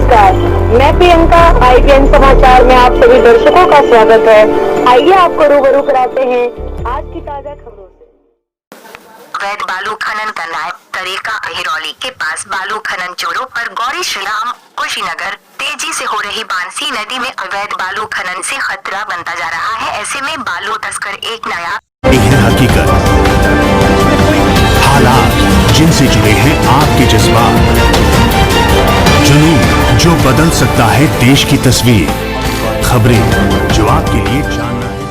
नमस्कार, मैं प्रियंका, IBN समाचार में आप सभी दर्शकों का स्वागत है। आइए आपको रूबरू कराते हैं आज की ताजा खबरों से। अवैध बालू खनन का नया तरीका। अहिरौली के पास बालू खनन चोरों पर गौरी श्रीराम कुशीनगर। तेजी से हो रही बांसी नदी में अवैध बालू खनन से खतरा बनता जा रहा है। ऐसे में बालू तस्कर एक नया हकीकत, हालात जिनसे जुड़े हैं आपके जज्बात, जुनून जो बदल सकता है देश की तस्वीर, खबरें जो आपके लिए जानना है।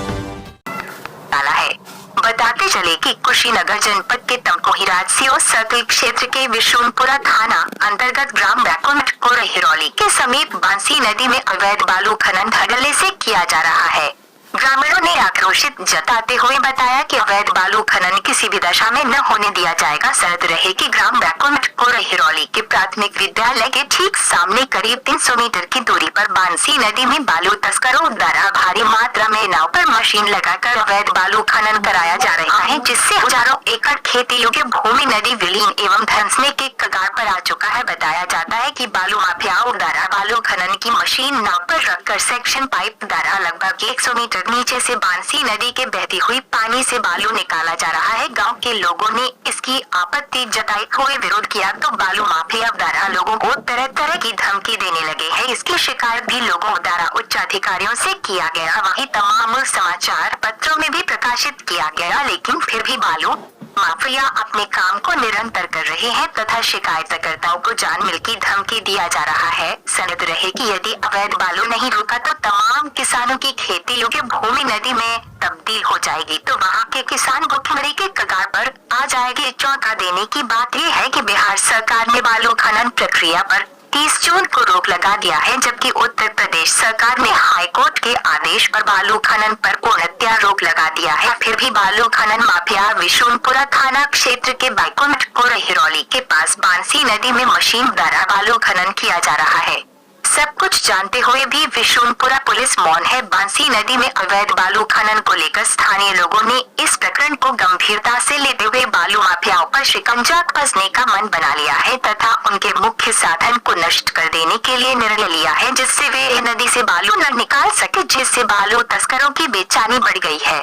बताते चले कि कुशीनगर जनपद के तमकोही राजसियो सर्कल क्षेत्र के विशुनपुरा थाना अंतर्गत ग्राम बैकुंठपुर हिरौली के समीप बांसी नदी में अवैध बालू खनन धड़ल्ले से किया जा रहा है। ग्रामीणों ने आक्रोशित जताते हुए बताया कि अवैध बालू खनन किसी भी दशा में न होने दिया जाएगा। शर्त रहे कि ग्राम बैकुंठपुर हिरौली के प्राथमिक विद्यालय के ठीक सामने करीब 300 मीटर की दूरी पर बांसी नदी में बालू तस्करों द्वारा भारी मात्रा में नाव पर मशीन लगाकर अवैध बालू खनन कराया जा रहा है, जिससे हजारों एकड़ खेती योग्य भूमि नदी विलीन एवं धंसने के कगार पर आ चुका है। बताया जाता है कि बालू माफियाओं द्वारा बालू खनन की मशीन नाव पर रखकर सेक्शन पाइप द्वारा लगभग 100 मीटर नीचे से बांसी नदी के बहती हुई पानी से बालू निकाला जा रहा है। गांव के लोगों ने इसकी आपत्ति जताई हुए विरोध किया तो बालू माफिया द्वारा लोगों को तरह तरह की धमकी देने लगे हैं। इसकी शिकायत भी लोगों द्वारा उच्च अधिकारियों से किया गया, वहीं तमाम समाचार पत्रों में भी प्रकाशित किया गया, लेकिन फिर भी बालू माफिया अपने काम को निरंतर कर रहे हैं तथा शिकायतकर्ताओं को जान मिल की धमकी दिया जा रहा है। सनद रहे कि यदि अवैध बालू नहीं रुका तो तमाम किसानों की खेती योग्य भूमि नदी में तब्दील हो जाएगी, तो वहां के किसान भूखमरी के कगार पर आ जाएंगे। चौंका देने की बात यह है कि बिहार सरकार ने बालू खनन प्रक्रिया पर 30 जून को रोक लगा दिया है, जबकि उत्तर प्रदेश सरकार ने हाईकोर्ट के आदेश पर बालू खनन पर पूर्णतया रोक लगा दिया है। फिर भी बालू खनन माफिया विशुनपुरा थाना क्षेत्र के बैकुंठपुर हिरौली के पास बांसी नदी में मशीन द्वारा बालू खनन किया जा रहा है। सब कुछ जानते हुए भी विशुनपुरा पुलिस मौन है। बांसी नदी में अवैध बालू खनन को लेकर स्थानीय लोगों ने इस प्रकरण को गंभीरता से लेते हुए बालू माफियाओं पर शिकंजा कसने का मन बना लिया है तथा उनके मुख्य साधन को नष्ट कर देने के लिए निर्णय लिया है, जिससे वे नदी से बालू न निकाल सके, जिससे बालू तस्करों की बेचैनी बढ़ गई है।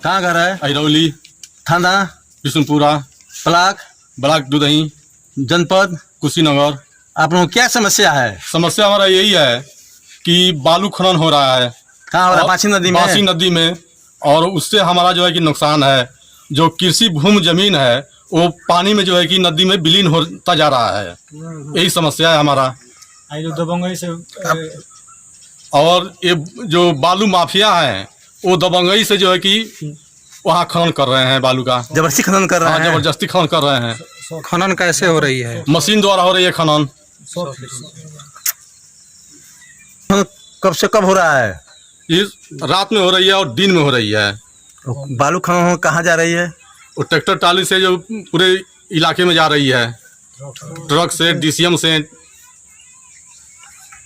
कहाँ घर है? अहिरौली थाना विशुनपुरा, ब्लॉक दुधही, जनपद कुशीनगर। आप लोगों को क्या समस्या है? समस्या हमारा यही है कि बालू खनन हो रहा है। कहाँ हो रहा है? बांसी नदी में। बांसी नदी में, और उससे हमारा जो है कि नुकसान है। जो कृषि भूमि जमीन है वो पानी में जो है कि नदी में विलीन होता जा रहा है। यही समस्या है हमारा। दबंगई से और ये जो बालू माफिया है वो दबंगई से जो है कि वहाँ खनन कर रहे हैं, बालू का जबरदस्ती खनन कर रहे हैं। जबरदस्ती खनन कर रहे हैं। खनन कैसे हो रही है? मशीन द्वारा हो रही है खनन। कब से कब हो रहा है? ये रात में हो रही है और दिन में हो रही है। बालू खनन कहाँ जा रही है? वो ट्रैक्टर ट्राली से जो पूरे इलाके में जा रही है, ट्रक से, DCM से।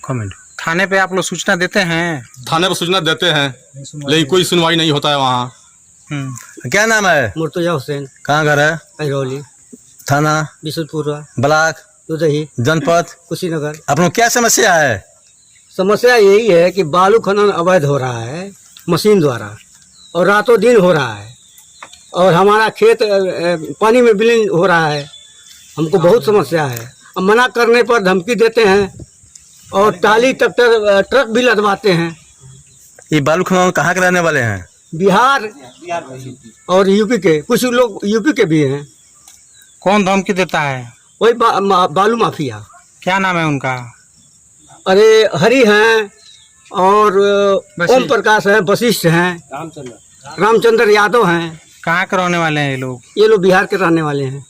कमेंट। थाने पे आप लोग सूचना देते हैं? थाने पर सूचना देते हैं, लेकिन कोई सुनवाई नहीं होता है वहाँ। क्या नाम है? मुर्तजा हुसैन। कहाँ घर है? अहिरौली, थाना विशुनपुरा, ब्लॉक दुधही, जनपद कुशीनगर। आप लोग क्या समस्या है? समस्या यही है कि बालू खनन अवैध हो रहा है मशीन द्वारा और रातों दिन हो रहा है, और हमारा खेत पानी में विलीन हो रहा है। हमको बहुत समस्या है। अब मना करने पर धमकी देते हैं और टाली ट्रक भी लदवाते हैं। ये बालू खनन कहाँ के रहने वाले हैं? बिहार और यूपी के, कुछ लोग यूपी के भी हैं। कौन धमकी देता है? वही बालू माफिया। क्या नाम है उनका? अरे हरि हैं और ओम प्रकाश हैं, वशिष्ठ हैं, रामचंद्र यादव हैं। कहाँ के रहने वाले हैं ये लोग? ये लोग बिहार के रहने वाले हैं।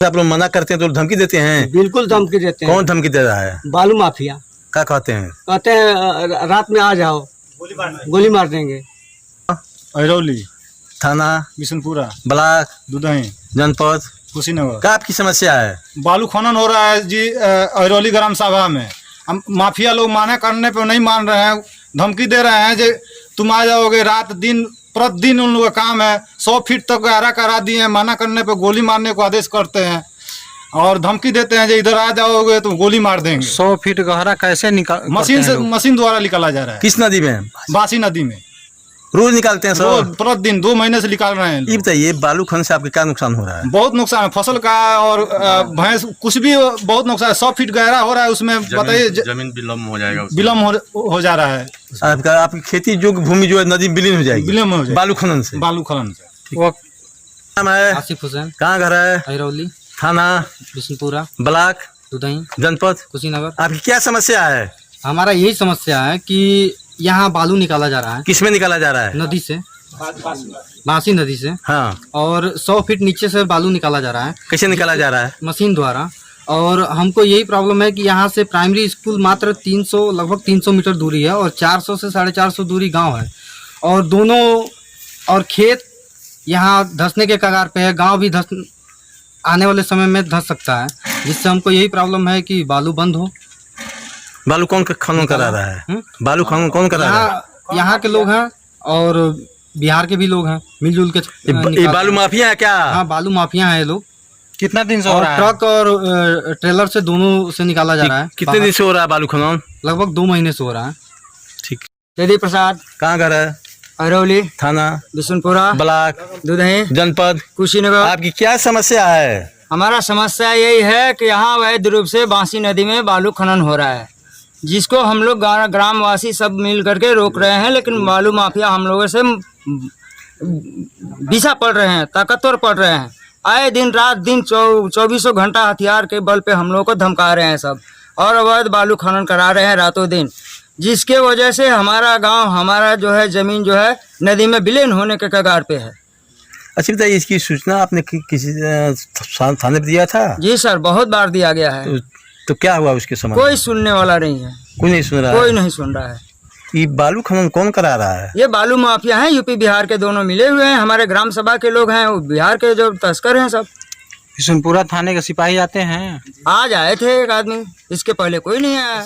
आप लोग मना करते हैं तो धमकी देते हैं? बिल्कुल धमकी देते हैं। कौन धमकी दे रहा है? बालू माफिया। क्या कहते हैं? कहते हैं रात में आ जाओ, गोली मार देंगे। अहिरौली, थाना विशुनपुरा, ब्लॉक दुधही, जनपद कुशीनगर। क्या आपकी समस्या है? बालू खनन हो रहा है जी अहिरौली ग्राम सभा में। हम माफिया लोग माना करने पे नहीं मान रहे हैं, धमकी दे रहे हैं जो तुम आ जाओगे। रात दिन प्रतिदिन उन लोगों का काम है। 100 फीट तक गहरा करा दिए हैं, मना करने पे गोली मारने को आदेश करते हैं। और धमकी देते हैं जो इधर आ जाओगे तो गोली मार देंगे। 100 फीट गहरा कैसे निकाल मशीन द्वारा निकाला जा रहा है। किस नदी में? बासी नदी में रोज निकालते हैं सब? प्रतिदिन 2 महीने से निकाल रहे हैं। ये बताइए बालू खनन से आपके क्या नुकसान हो रहा है? बहुत नुकसान है फसल का और भैंस कुछ भी बहुत नुकसान है। 100 फीट गहरा हो रहा है उसमें, बताइए जमीन विलम्ब हो जाएगा, विलम्ब हो जा रहा है। आपकी खेती योग्य भूमि जो है नदी विलीन हो जाएगी, विलम्ब हो जाएगी बालू खनन से। बालू खनन से। वो नाम है? आसिफ हुसैन, कहाँ घर है? अहिरौली, थाना? बिशनपुरा, ब्लॉक? दुधई, जनपद? कुशीनगर। आपकी क्या समस्या है? हमारा यही समस्या है कि यहाँ बालू निकाला जा रहा है किसमें निकाला जा रहा है? नदी से, बासी नदी से। हाँ, और 100 फीट नीचे से बालू निकाला जा रहा है। कैसे निकाला जा रहा है? मशीन द्वारा। और हमको यही प्रॉब्लम है कि यहाँ से प्राइमरी स्कूल मात्र 300 लगभग 300 मीटर दूरी है और 400 से 450 दूरी गांव है। और दोनों और खेत यहाँ धंसने के कगार पे है। गांव भी आने वाले समय में धंस सकता है, जिससे हमको यही प्रॉब्लम है कि बालू बंद हो। बालू कौन खनन करा रहा है? बालू खनन कौन करा रहा है? यहाँ के लोग हैं और बिहार के भी लोग हैं, मिलजुल के ये बालू माफिया है क्या? हाँ, बालू माफिया है ये लोग। कितना दिन से हो और रहा है? ट्रक और ट्रेलर से दोनों से निकाला जा रहा है। कितने दिन से हो रहा है बालू खनन? लगभग 2 महीने से हो रहा है। ठीक। जयदीप प्रसाद, कहाँ घर है? अहिरौली, थाना? बिशनपुरा, ब्लॉक? दुधई, जनपद? कुशीनगर। आपकी क्या समस्या है? हमारा समस्या यही है कि यहाँ अवैध रूप से बांसी नदी में बालू खनन हो रहा है, जिसको हम लोग ग्रामवासी सब मिल करके रोक रहे हैं, लेकिन बालू माफिया हम लोगों से पीछा पड़ रहे हैं, ताकतवर पड़ रहे हैं। आए दिन रात दिन 24 घंटा हथियार के बल पे हम लोगों को धमका रहे हैं सब, और अवैध बालू खनन करा रहे हैं रातों दिन, जिसके वजह से हमारा गांव, हमारा जो है जमीन जो है नदी में विलीन होने के कगार पे है। अच्छा बताइए, इसकी सूचना आपने किसी थाने पे दिया था? जी सर, बहुत बार दिया गया है। तो क्या हुआ उसके संबंध? कोई सुनने वाला नहीं है, कोई नहीं सुन रहा कोई है? नहीं सुन रहा है। ये बालू खनन कौन करा रहा है? ये बालू माफिया हैं, यूपी बिहार के दोनों मिले हुए हैं। हमारे ग्राम सभा के लोग हैं, वो बिहार के जो तस्कर हैं सब। बिशनपुरा थाने के सिपाही आते हैं? आज आए थे एक आदमी, इसके पहले कोई नहीं आया।